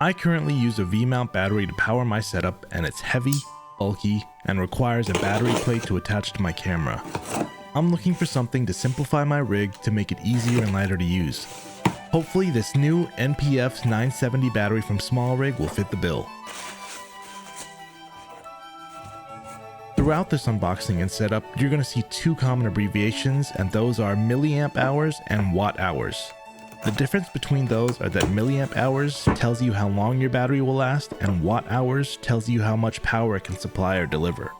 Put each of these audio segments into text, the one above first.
I currently use a Vmount battery to power my setup, and it's heavy, bulky, and requires a battery plate to attach to my camera. I'm looking for something to simplify my rig to make it easier and lighter to use. Hopefully this new NP-F970 battery from Smallrig will fit the bill. Throughout this unboxing and setup, you're going to see two common abbreviations, and those are milliamp hours and watt hours. The difference between those are that milliamp hours tells you how long your battery will last, and watt hours tells you how much power it can supply or deliver.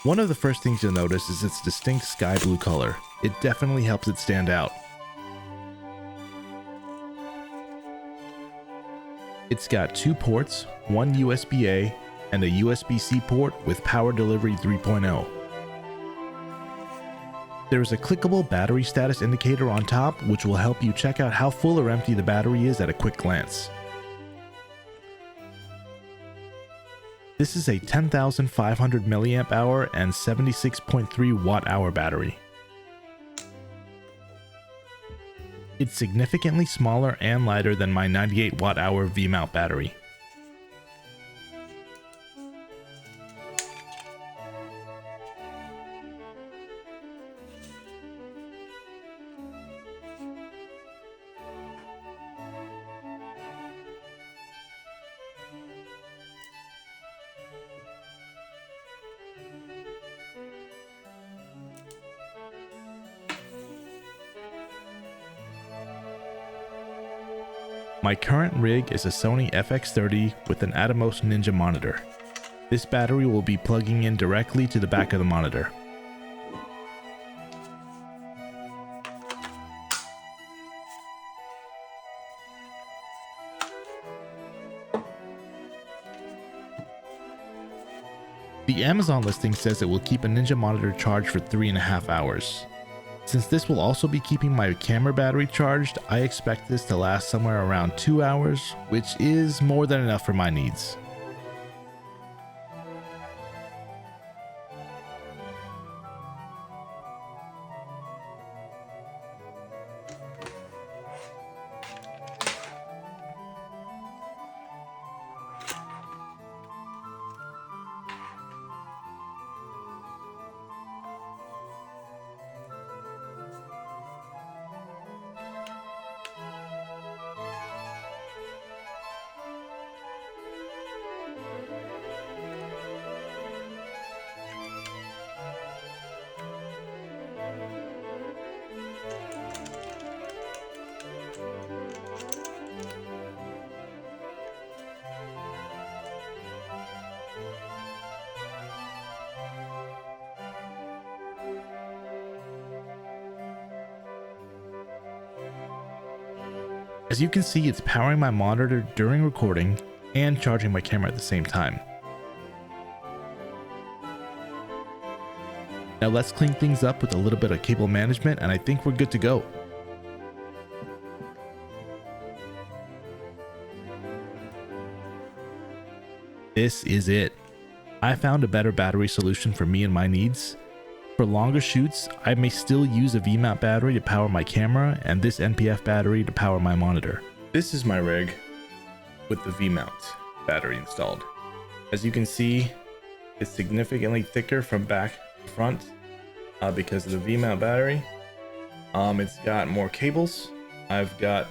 One of the first things you'll notice is its distinct sky blue color. It definitely helps it stand out. It's got two ports, one USB-A and a USB-C port with power delivery 3.0. There is a clickable battery status indicator on top, which will help you check out how full or empty the battery is at a quick glance. This is a 10,500 milliamp hour and 76.3 watt hour battery. It's significantly smaller and lighter than my 98 watt hour Vmount battery. My current rig is a Sony FX30 with an Atomos Ninja monitor. This battery will be plugging in directly to the back of the monitor. The Amazon listing says it will keep a Ninja monitor charged for 3.5 hours. Since this will also be keeping my camera battery charged, I expect this to last somewhere around 2 hours, which is more than enough for my needs. As you can see, it's powering my monitor during recording and charging my camera at the same time. Now let's clean things up with a little bit of cable management, and I think we're good to go. This is it. I found a better battery solution for me and my needs. For longer shoots, I may still use a Vmount battery to power my camera and this NP-F battery to power my monitor. This is my rig with the Vmount battery installed. As you can see, it's significantly thicker from back to front because of the Vmount battery. It's got more cables. I've got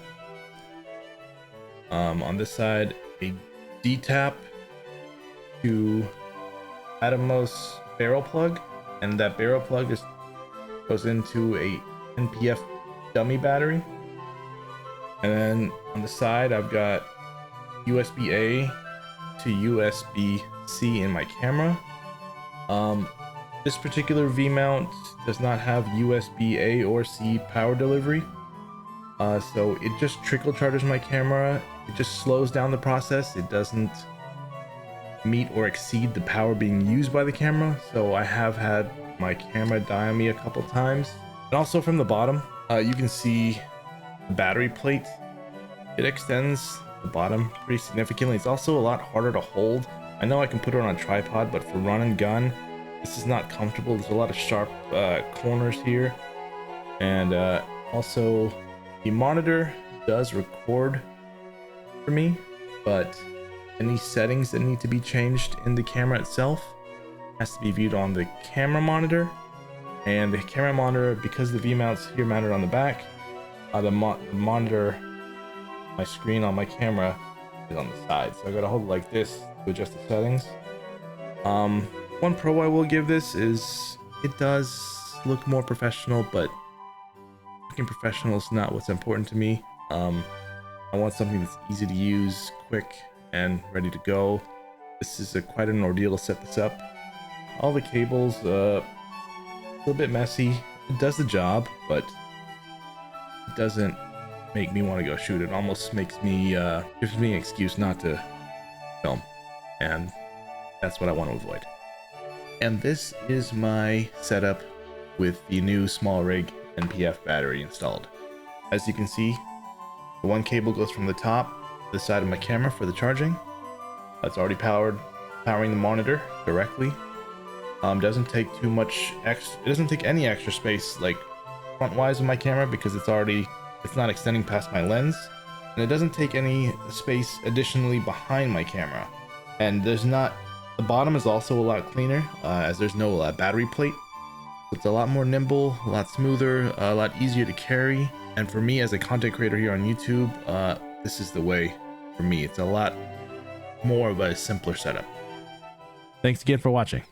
on this side a D-tap to Atomos barrel plug, and that barrel plug goes into a NP-F dummy battery. And then on the side I've got USB-A to USB-C in my camera. This particular Vmount does not have USB-A or C power delivery, so it just trickle charges my camera. It just slows down the process. It doesn't meet or exceed the power being used by the camera, so I have had my camera die on me a couple times. And also from the bottom, you can see the battery plate. It extends the bottom pretty significantly. It's also a lot harder to hold. I know I can put it on a tripod, but for run and gun, this is not comfortable. There's a lot of sharp corners here. And also the monitor does record for me, but any settings that need to be changed in the camera itself has to be viewed on the camera monitor. And the camera monitor, because the V-mount's here mounted on the back, the monitor, my screen on my camera is on the side. So I gotta hold it like this to adjust the settings. One pro I will give this is it does look more professional, but looking professional is not what's important to me. I want something that's easy to use, quick, and ready to go. This is quite an ordeal to set this up. All the cables, a little bit messy. It does the job, but it doesn't make me want to go shoot. It almost makes me, gives me an excuse not to film, and that's what I want to avoid. And this is my setup with the new Smallrig NP-F battery installed. As you can see, the one cable goes from the top to the side of my camera for the charging. That's already powering the monitor directly. Doesn't take too much it doesn't take any extra space like front wise of my camera, because it's not extending past my lens, and it doesn't take any space additionally behind my camera. And the bottom is also a lot cleaner, as there's no battery plate. It's a lot more nimble, a lot smoother, a lot easier to carry. And for me as a content creator here on YouTube, this is the way for me. It's a lot more of a simpler setup. Thanks again for watching.